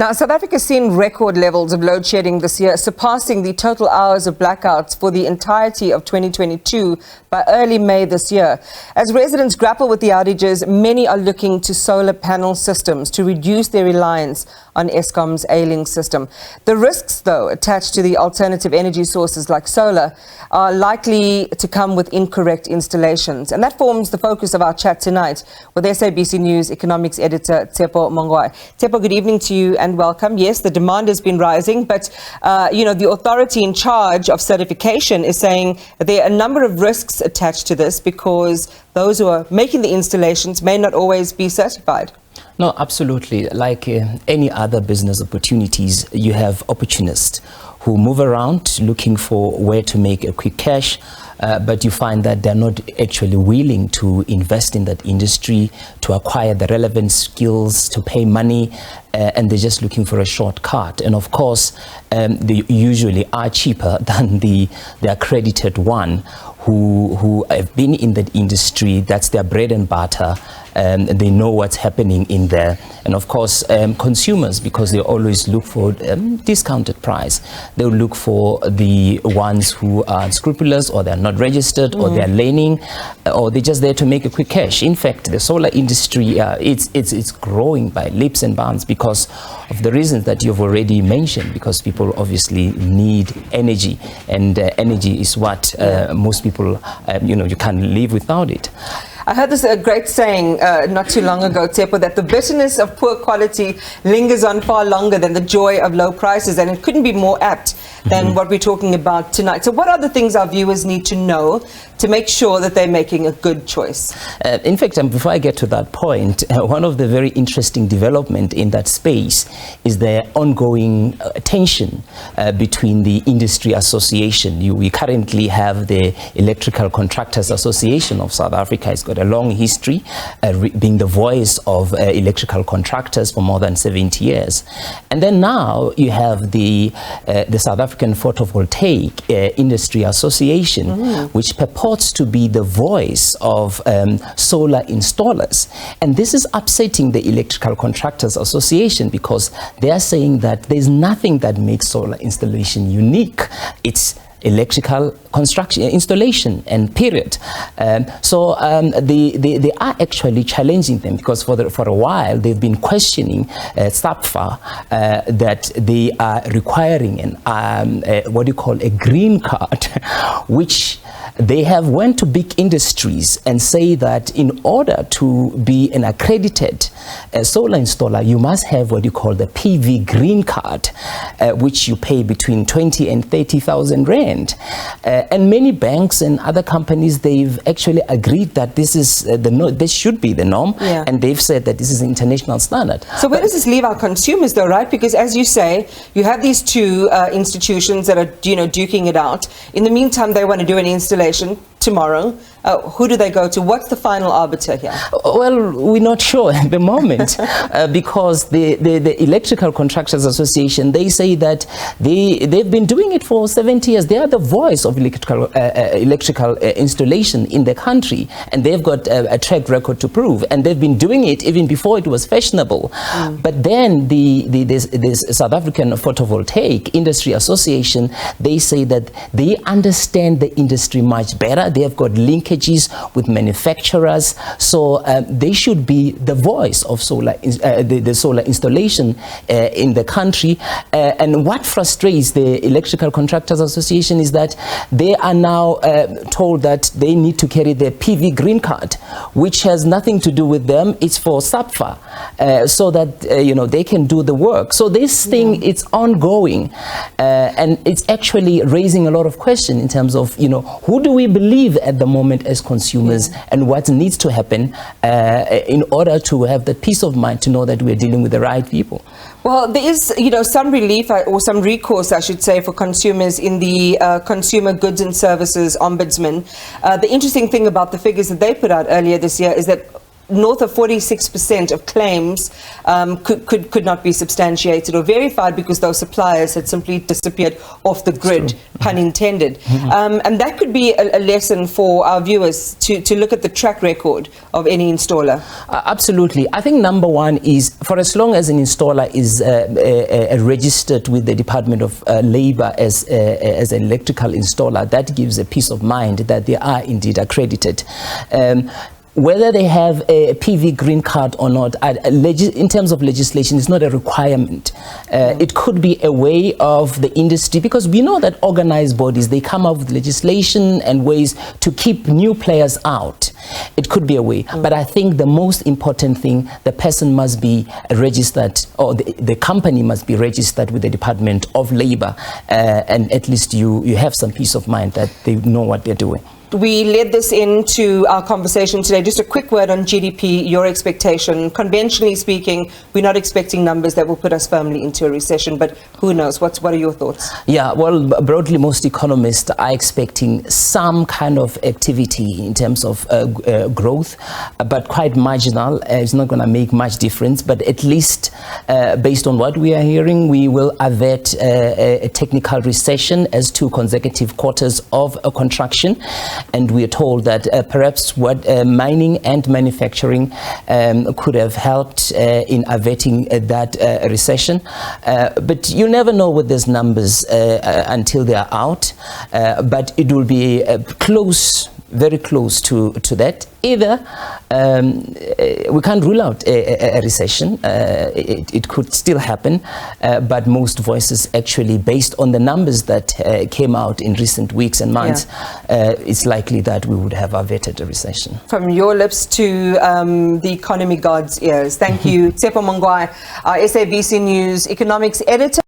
Now, South Africa has seen record levels of load shedding this year, surpassing the total hours of blackouts for the entirety of 2022 by early May this year. As residents grapple with the outages, many are looking to solar panel systems to reduce their reliance on Eskom's ailing system. The risks, though, attached to the alternative energy sources like solar are likely to come with incorrect installations. And that forms the focus of our chat tonight with SABC News economics editor Tshepo Mongwai. Tshepo, good evening to you and welcome. Yes, the demand has been rising, but the authority in charge of certification is saying that there are a number of risks attached to this because those who are making the installations may not always be certified. No, absolutely. Like any other business opportunities, you have opportunists who move around looking for where to make a quick cash, but you find that they're not actually willing to invest in that industry, to acquire the relevant skills, to pay money, and they're just looking for a shortcut. And of course, they usually are cheaper than the accredited one who have been in that industry. That's their bread and butter. They know what's happening in there. And of course, consumers, because they always look for discounted price, they'll look for the ones who are scrupulous, or they're not registered, or they're laning, or they're just there to make a quick cash. In fact, the solar industry, it's growing by leaps and bounds because of the reasons that you've already mentioned, because people obviously need energy, and energy is what most people, you can't live without it. I heard this great saying not too long ago, Tshepo, that the bitterness of poor quality lingers on far longer than the joy of low prices, and it couldn't be more apt than what we're talking about tonight. So what are the things our viewers need to know to make sure that they're making a good choice? In fact, before I get to that point, one of the very interesting development in that space is the ongoing tension between the industry association. We currently have the Electrical Contractors Association of South Africa. It's got a long history being the voice of electrical contractors for more than 70 years. And then now you have the South African Photovoltaic Industry Association, which purports to be the voice of solar installers. And this is upsetting the Electrical Contractors Association because they are saying that there's nothing that makes solar installation unique. It's electrical construction installation and period. So they are actually challenging them because for a while they've been questioning SABC that they are requiring what you call a green card, which they have went to big industries and say that in order to be an accredited solar installer, you must have what you call the PV green card, which you pay between 20 and 30,000 rand. And many banks and other companies, they've actually agreed that this is this should be the norm, and they've said that this is an international standard. So where does this leave our consumers, though, right? Because as you say, you have these two institutions that are duking it out. In the meantime, they want to do an installation tomorrow. Who do they go to? What's the final arbiter here? Well, we're not sure at the moment because the Electrical Contractors Association, they say that they've been doing it for 70 years. They are the voice of electrical installation in the country, and they've got a track record to prove, and they've been doing it even before it was fashionable. But then the South African Photovoltaic Industry Association, they say that they understand the industry much better. They have got linkages with manufacturers, so they should be the voice of solar, the solar installation in the country. And what frustrates the Electrical Contractors Association is that they are now told that they need to carry their PV green card, which has nothing to do with them. It's for SABC, so that they can do the work. So this thing, it's ongoing, and it's actually raising a lot of questions in terms of who do we believe at the moment as consumers, and what needs to happen in order to have the peace of mind to know that we're dealing with the right people. Well, there is, some relief or some recourse, I should say, for consumers in the Consumer Goods and Services Ombudsman. The interesting thing about the figures that they put out earlier this year is that north of 46% of claims could not be substantiated or verified because those suppliers had simply disappeared off the grid, pun intended. And that could be a lesson for our viewers to look at the track record of any installer. Absolutely. I think number one is, for as long as an installer is registered with the Department of Labour as an electrical installer, that gives a peace of mind that they are indeed accredited. Whether they have a PV green card or not, in terms of legislation, is not a requirement. It could be a way of the industry, because we know that organized bodies, they come up with legislation and ways to keep new players out. It could be a way. But I think the most important thing, the person must be registered, or the company must be registered with the Department of Labour, and at least you have some peace of mind that they know what they're doing. We led this into our conversation today. Just a quick word on GDP, your expectation. Conventionally speaking, we're not expecting numbers that will put us firmly into a recession, but who knows? What are your thoughts? Yeah, well, broadly, most economists are expecting some kind of activity in terms of growth, but quite marginal. It's not going to make much difference, but at least based on what we are hearing, we will avert a technical recession as 2 consecutive quarters of a contraction. And we are told that perhaps what mining and manufacturing could have helped in averting that recession. But you never know with these numbers until they are out. But it will be close, very close to that. Either we can't rule out a recession. It could still happen, but most voices actually, based on the numbers that came out in recent weeks and months, it's likely that we would have averted a recession. From your lips to the economy god's ears. Thank you, Tshepo Mongwai, our SABC News economics editor.